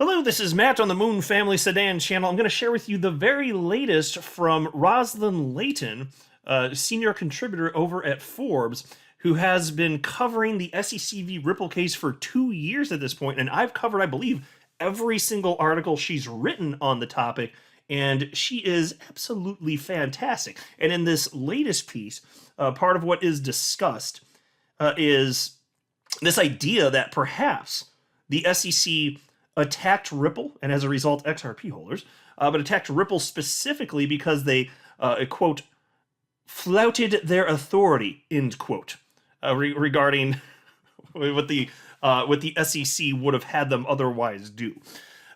Hello, this is Matt on the Moon Family Sedan channel. I'm going to share with you the very latest from Rosalind Layton, senior contributor over at Forbes, who has been covering the SEC v. Ripple case for 2 years at this point, and I've covered, I believe, every single article she's written on the topic, and she is absolutely fantastic. And in this latest piece, part of what is discussed is this idea that perhaps the SEC attacked Ripple, and as a result, XRP holders, but attacked Ripple specifically because they, quote, flouted their authority, end quote, regarding what the SEC would have had them otherwise do.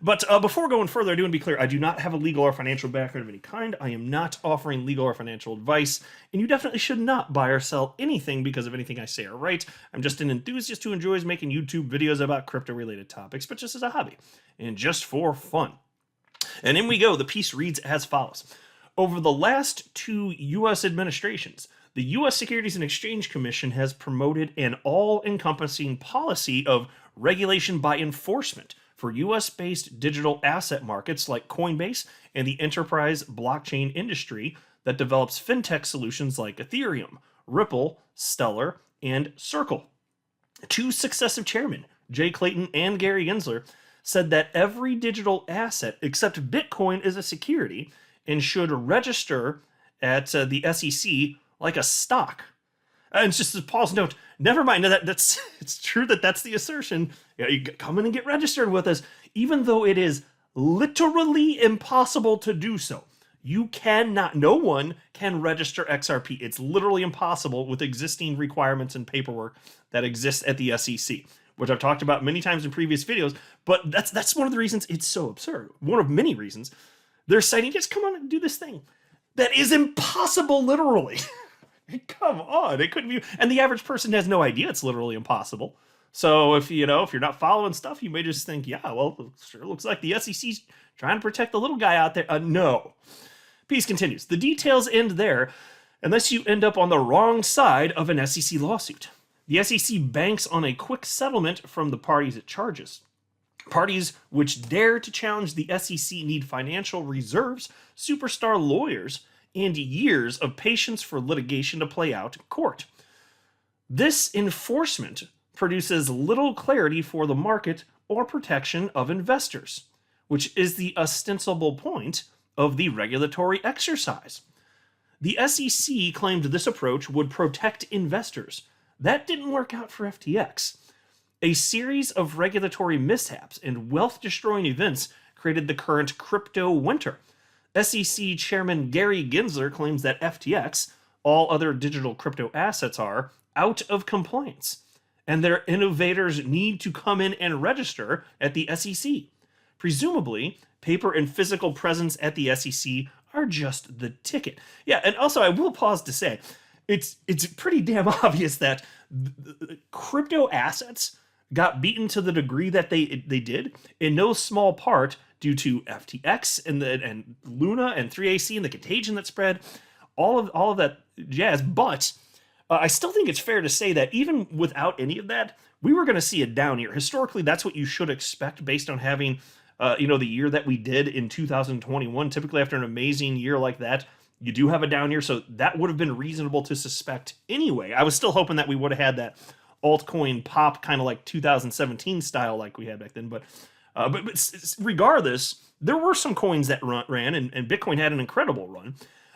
But before going further, I do want to be clear, I do not have a legal or financial background of any kind. I am not offering legal or financial advice, and you definitely should not buy or sell anything because of anything I say or write. I'm just an enthusiast who enjoys making YouTube videos about crypto-related topics, but just as a hobby, and just for fun. And in we go. The piece reads as follows. Over the last 2 U.S. administrations, the U.S. Securities and Exchange Commission has promoted an all-encompassing policy of regulation by enforcement for U.S.-based digital asset markets like Coinbase and the enterprise blockchain industry that develops fintech solutions like Ethereum, Ripple, Stellar, and Circle. 2 successive chairmen, Jay Clayton and Gary Gensler, said that every digital asset except Bitcoin is a security and should register at the SEC like a stock. And it's just a pause note. Never mind. That's it's true that's the assertion. Yeah, you come in and get registered with us, even though it is literally impossible to do so. You cannot. No one can register XRP. It's literally impossible with existing requirements and paperwork that exists at the SEC, which I've talked about many times in previous videos. But that's one of the reasons it's so absurd. One of many reasons they're citing. Just come on and do this thing that is impossible, literally. Come on, it couldn't be. And the average person has no idea it's literally impossible. So if you're not following stuff, you may just think, yeah, well, it sure looks like the SEC's trying to protect the little guy out there. No. Piece continues. The details end there, unless you end up on the wrong side of an SEC lawsuit. The SEC banks on a quick settlement from the parties it charges. Parties which dare to challenge the SEC need financial reserves, superstar lawyers, and years of patience for litigation to play out in court. This enforcement produces little clarity for the market or protection of investors, which is the ostensible point of the regulatory exercise. The SEC claimed this approach would protect investors. That didn't work out for FTX. A series of regulatory mishaps and wealth-destroying events created the current crypto winter. SEC Chairman Gary Gensler claims that FTX, all other digital crypto assets, are out of compliance, and their innovators need to come in and register at the SEC. Presumably, paper and physical presence at the SEC are just the ticket. Yeah, and also I will pause to say, it's pretty damn obvious that crypto assets got beaten to the degree that they did, in no small part due to FTX and Luna and 3AC and the contagion that spread, all of that jazz. But I still think it's fair to say that even without any of that, we were going to see a down year. Historically, that's what you should expect based on having, the year that we did in 2021. Typically, after an amazing year like that, you do have a down year. So that would have been reasonable to suspect anyway. I was still hoping that we would have had that altcoin pop kind of like 2017 style like we had back then. But regardless, there were some coins that ran, and Bitcoin had an incredible run.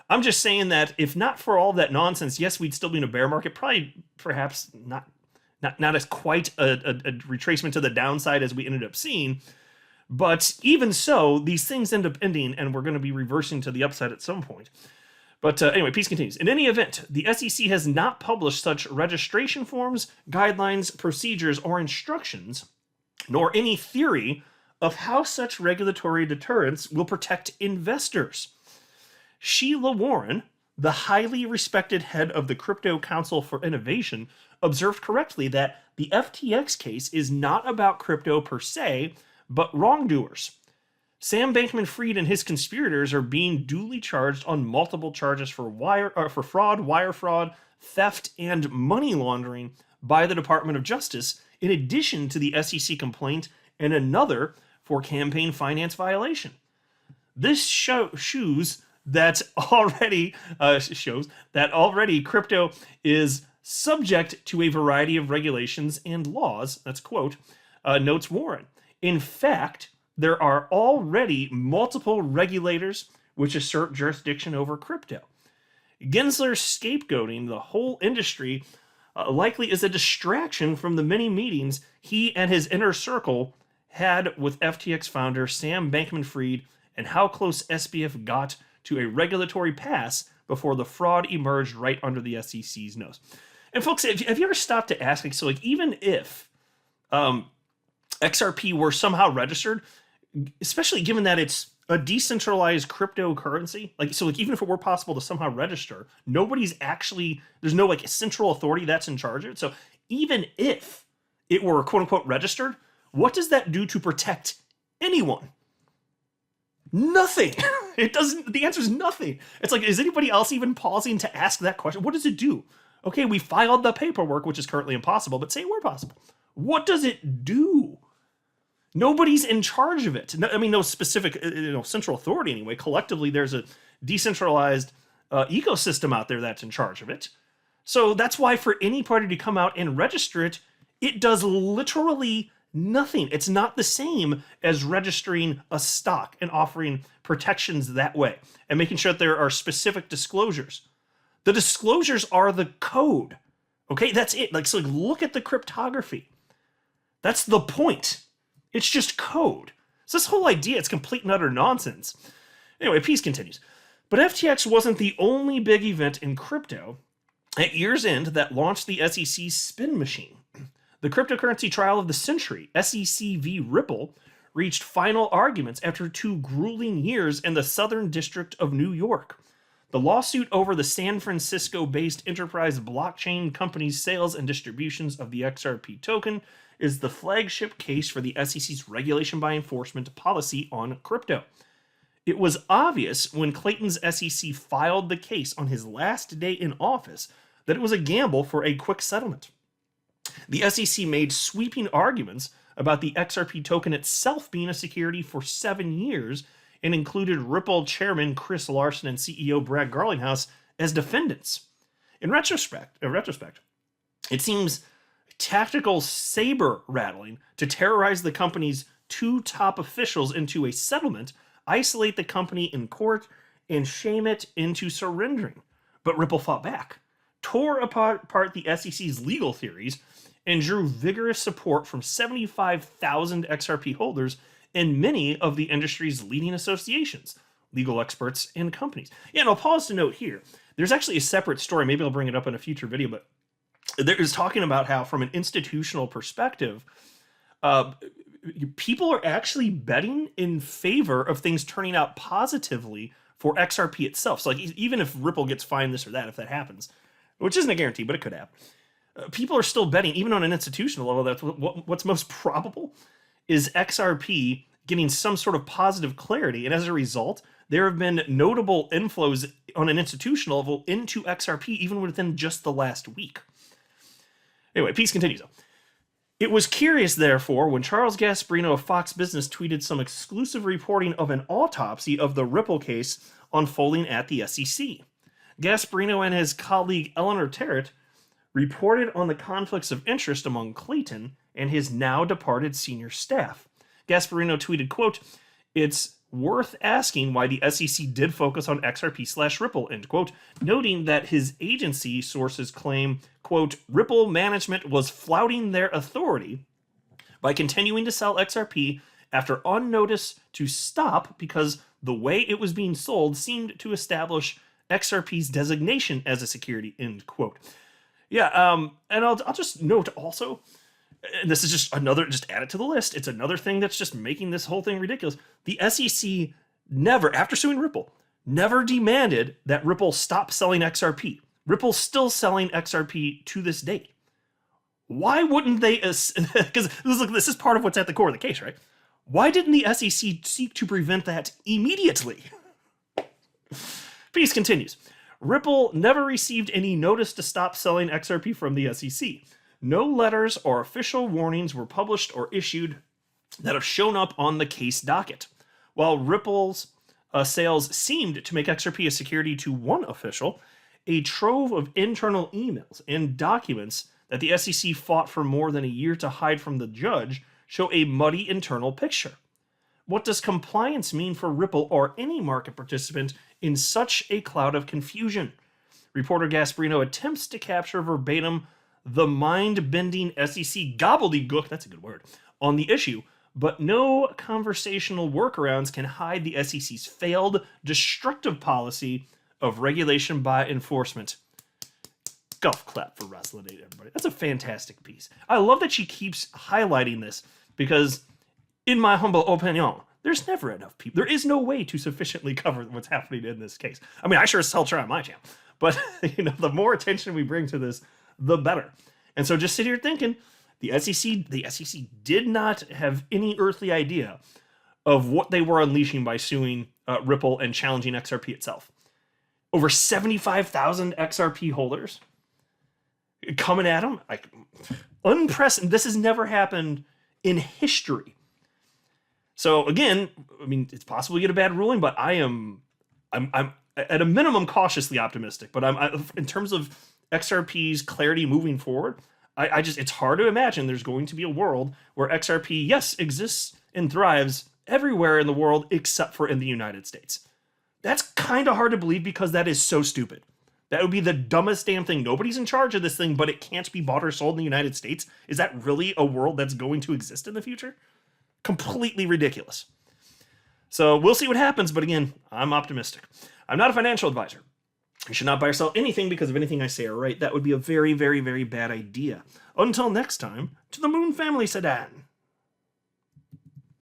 I'm just saying that if not for all that nonsense, yes, we'd still be in a bear market. Perhaps not as quite a retracement to the downside as we ended up seeing. But even so, these things end up ending, and we're going to be reversing to the upside at some point. But anyway, piece continues. In any event, the SEC has not published such registration forms, guidelines, procedures, or instructions, nor any theory of how such regulatory deterrence will protect investors. Sheila Warren, the highly respected head of the Crypto Council for Innovation, observed correctly that the FTX case is not about crypto per se, but wrongdoers. Sam Bankman-Fried and his conspirators are being duly charged on multiple charges for fraud, wire fraud, theft, and money laundering by the Department of Justice, in addition to the SEC complaint and another for campaign finance violation. This shows that already crypto is subject to a variety of regulations and laws. That's quote, notes Warren. In fact, there are already multiple regulators which assert jurisdiction over crypto. Gensler's scapegoating the whole industry likely is a distraction from the many meetings he and his inner circle had with FTX founder Sam Bankman-Fried and how close SBF got to a regulatory pass before the fraud emerged right under the SEC's nose. And folks, have you ever stopped to ask, so like even if XRP were somehow registered, especially given that it's a decentralized cryptocurrency, even if it were possible to somehow register, there's no like central authority that's in charge of it. So even if it were quote unquote registered, what does that do to protect anyone? Nothing. It doesn't. The answer is nothing. It's like, is anybody else even pausing to ask that question? What does it do? Okay, we filed the paperwork, which is currently impossible, but say it were possible. What does it do? Nobody's in charge of it. No specific central authority anyway. Collectively, there's a decentralized ecosystem out there that's in charge of it. So that's why for any party to come out and register it, it does literally nothing. It's not the same as registering a stock and offering protections that way and making sure that there are specific disclosures. The disclosures are the code. Okay, that's it. So look at the cryptography. That's the point. It's just code. So this whole idea, it's complete and utter nonsense. Anyway, piece continues. But FTX wasn't the only big event in crypto at year's end that launched the SEC's spin machine. The cryptocurrency trial of the century, SEC v. Ripple, reached final arguments after 2 grueling years in the Southern District of New York. The lawsuit over the San Francisco-based enterprise blockchain company's sales and distributions of the XRP token is the flagship case for the SEC's regulation by enforcement policy on crypto. It was obvious when Clayton's SEC filed the case on his last day in office that it was a gamble for a quick settlement. The SEC made sweeping arguments about the XRP token itself being a security for 7 years and included Ripple chairman Chris Larsen and CEO Brad Garlinghouse as defendants. In retrospect, it seems tactical saber rattling to terrorize the company's 2 top officials into a settlement, isolate the company in court, and shame it into surrendering. But Ripple fought back, tore apart the SEC's legal theories, and drew vigorous support from 75,000 XRP holders and many of the industry's leading associations, legal experts, and companies. Yeah, and I'll pause to note here, there's actually a separate story, maybe I'll bring it up in a future video, but there is talking about how from an institutional perspective, people are actually betting in favor of things turning out positively for XRP itself. So like even if Ripple gets fined this or that, if that happens, which isn't a guarantee, but it could happen, people are still betting, even on an institutional level, that's what's most probable is XRP getting some sort of positive clarity. And as a result, there have been notable inflows on an institutional level into XRP even within just the last week. Anyway, piece continues though. It was curious, therefore, when Charles Gasparino of Fox Business tweeted some exclusive reporting of an autopsy of the Ripple case unfolding at the SEC. Gasparino and his colleague Eleanor Terrett reported on the conflicts of interest among Clayton and his now departed senior staff. Gasparino tweeted, quote, "It's worth asking why the SEC did focus on XRP/Ripple," end quote, noting that his agency sources claim, quote, "Ripple management was flouting their authority by continuing to sell XRP after on notice to stop because the way it was being sold seemed to establish XRP's designation as a security," end quote. Yeah, and I'll just note also, and this is just add it to the list, it's another thing that's just making this whole thing ridiculous. The SEC never, after suing Ripple, never demanded that Ripple stop selling XRP. Ripple's still selling XRP to this date. Why wouldn't they, because this is part of what's at the core of the case, right? Why didn't the SEC seek to prevent that immediately? Piece continues. Ripple never received any notice to stop selling XRP from the SEC. No letters or official warnings were published or issued that have shown up on the case docket. While Ripple's sales seemed to make XRP a security to one official, a trove of internal emails and documents that the SEC fought for more than a year to hide from the judge show a muddy internal picture. What does compliance mean for Ripple or any market participant in such a cloud of confusion? Reporter Gasparino attempts to capture verbatim the mind-bending SEC gobbledygook, that's a good word, on the issue, but no conversational workarounds can hide the SEC's failed, destructive policy of regulation by enforcement. Golf clap for Rosalind, everybody. That's a fantastic piece. I love that she keeps highlighting this because, in my humble opinion, there's never enough people. There is no way to sufficiently cover what's happening in this case. I mean, I sure as hell try on my channel, but the more attention we bring to this, the better. And so just sit here thinking, the SEC did not have any earthly idea of what they were unleashing by suing Ripple and challenging XRP itself. Over 75,000 XRP holders coming at them, like unprecedented. This has never happened in history. So again, I mean, it's possible to get a bad ruling, but I'm at a minimum cautiously optimistic. But in terms of XRP's clarity moving forward, it's hard to imagine there's going to be a world where XRP, yes, exists and thrives everywhere in the world except for in the United States. That's kind of hard to believe because that is so stupid. That would be the dumbest damn thing. Nobody's in charge of this thing, but it can't be bought or sold in the United States. Is that really a world that's going to exist in the future? Completely ridiculous. So we'll see what happens, but again, I'm optimistic. I'm not a financial advisor. You should not buy or sell anything because of anything I say or write. That would be a very, very, very bad idea. Until next time, to the Moon Family Sedan.